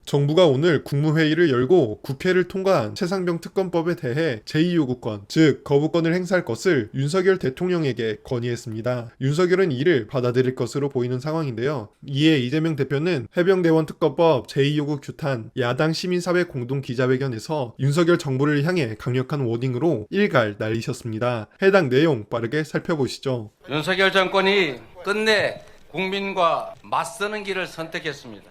정부가 오늘 국무회의를 열고 국회를 통과한 최상병 특검법에 대해 제2요구권, 즉 거부권을 행사할 것을 윤석열 대통령에게 건의했습니다. 윤석열은 이를 받아들일 것으로 보이는 상황인데요. 이에 이재명 대표는 해병대원 특검법 제2요구 규탄 야당 시민사회 공동기자회견에서 윤석열 정부를 향해 강력한 워딩으로 일갈 날리셨습니다. 해당 내용 빠르게 살펴보시죠. 윤석열 정권이 끝내 국민과 맞서는 길을 선택했습니다.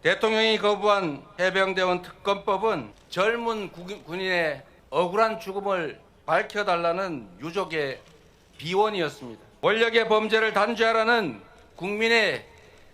대통령이 거부한 해병대원 특검법은 젊은 군인의 억울한 죽음을 밝혀달라는 유족의 비원이었습니다. 권력의 범죄를 단죄하라는 국민의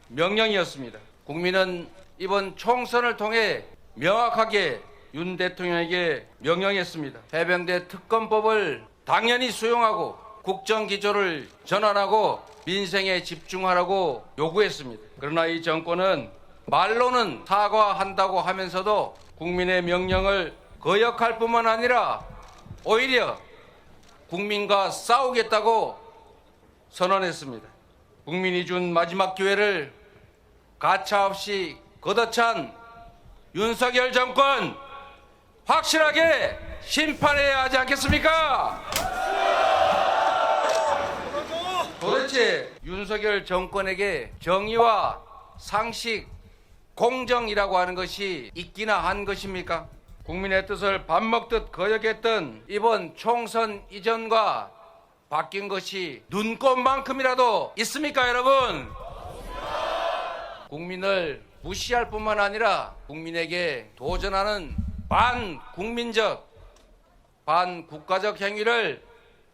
명령이었습니다. 국민은 이번 총선을 통해 명확하게 윤 대통령에게 명령했습니다. 해병대 특검법을 당연히 수용하고 국정기조를 전환하고 민생에 집중하라고 요구했습니다. 그러나 이 정권은 말로는 사과한다고 하면서도 국민의 명령을 거역할 뿐만 아니라 오히려 국민과 싸우겠다고 선언했습니다. 국민이 준 마지막 기회를 가차없이 걷어찬 윤석열 정권 확실하게 심판해야 하지 않겠습니까? 도대체 윤석열 정권에게 정의와 상식, 공정이라고 하는 것이 있기나 한 것입니까? 국민의 뜻을 밥 먹듯 거역했던 이번 총선 이전과 바뀐 것이 눈꼽만큼이라도 있습니까, 여러분? 국민을 무시할 뿐만 아니라 국민에게 도전하는 반국민적, 반국가적 행위를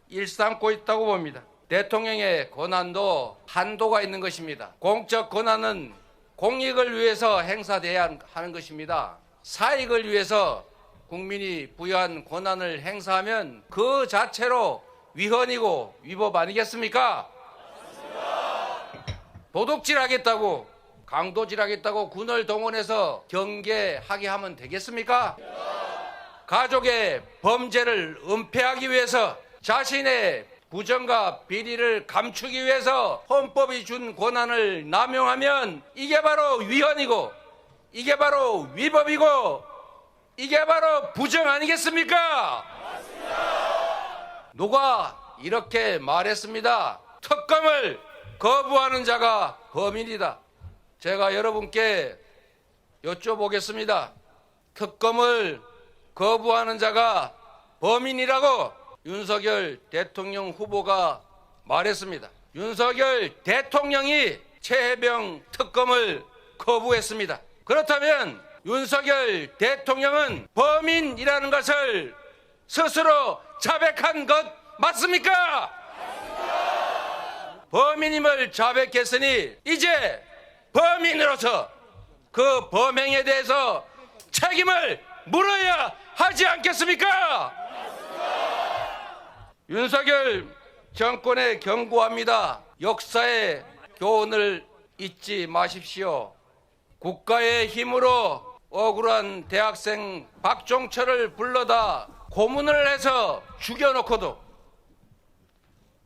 일삼고 있다고 봅니다. 대통령의 권한도 한도가 있는 것입니다. 공적 권한은 공익을 위해서 행사돼야 하는 것입니다. 사익을 위해서 국민이 부여한 권한을 행사하면 그 자체로 위헌이고 위법 아니겠습니까? 도둑질하겠다고, 강도질하겠다고 군을 동원해서 경계하게 하면 되겠습니까? 가족의 범죄를 은폐하기 위해서, 자신의 부정과 비리를 감추기 위해서 헌법이 준 권한을 남용하면 이게 바로 위헌이고, 이게 바로 위법이고, 이게 바로 부정 아니겠습니까? 누가 이렇게 말했습니다. 특검을 거부하는 자가 범인이다. 제가 여러분께 여쭤보겠습니다. 특검을 거부하는 자가 범인이라고 윤석열 대통령 후보가 말했습니다. 윤석열 대통령이 최해병 특검을 거부했습니다. 그렇다면 윤석열 대통령은 범인이라는 것을 스스로 자백한 것 맞습니까? 범인임을 자백했으니 이제 범인으로서 그 범행에 대해서 책임을 물어야 하지 않겠습니까? 윤석열 정권에 경고합니다. 역사의 교훈을 잊지 마십시오. 국가의 힘으로 억울한 대학생 박종철을 불러다 고문을 해서 죽여놓고도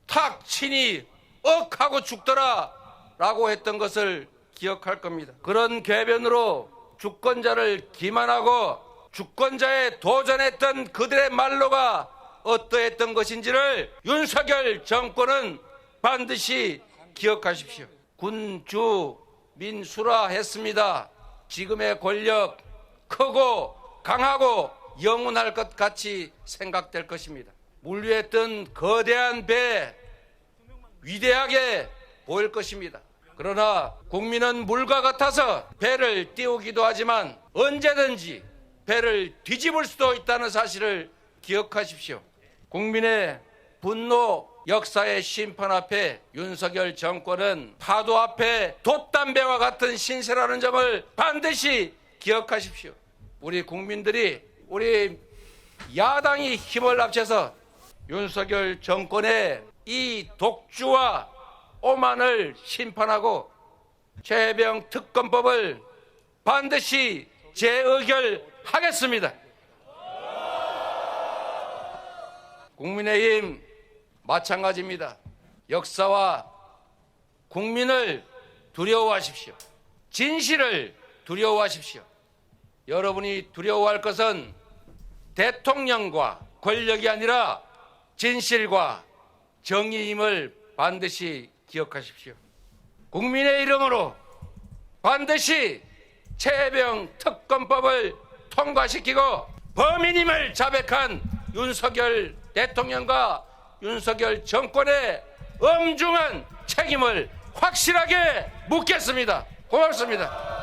탁 치니 억 하고 죽더라 라고 했던 것을 기억할 겁니다. 그런 궤변으로 주권자를 기만하고 주권자에 도전했던 그들의 말로가 어떠했던 것인지를 윤석열 정권은 반드시 기억하십시오. 군주 민수라 했습니다. 지금의 권력 크고 강하고 영원할 것 같이 생각될 것입니다. 물류했던 거대한 배 위대하게 보일 것입니다. 그러나 국민은 물과 같아서 배를 띄우기도 하지만 언제든지 배를 뒤집을 수도 있다는 사실을 기억하십시오. 국민의 분노, 역사의 심판 앞에 윤석열 정권은 파도 앞에 돛담배와 같은 신세라는 점을 반드시 기억하십시오. 우리 국민들이, 우리 야당이 힘을 합쳐서 윤석열 정권의 이 독주와 오만을 심판하고 최해병 특검법을 반드시 재의결하겠습니다. 국민의힘 마찬가지입니다. 역사와 국민을 두려워하십시오. 진실을 두려워하십시오. 여러분이 두려워할 것은 대통령과 권력이 아니라 진실과 정의임을 반드시 기억하십시오. 국민의 이름으로 반드시 최혜병 특검법을 통과시키고 범인임을 자백한 윤석열 대통령과 윤석열 정권의 엄중한 책임을 확실하게 묻겠습니다. 고맙습니다.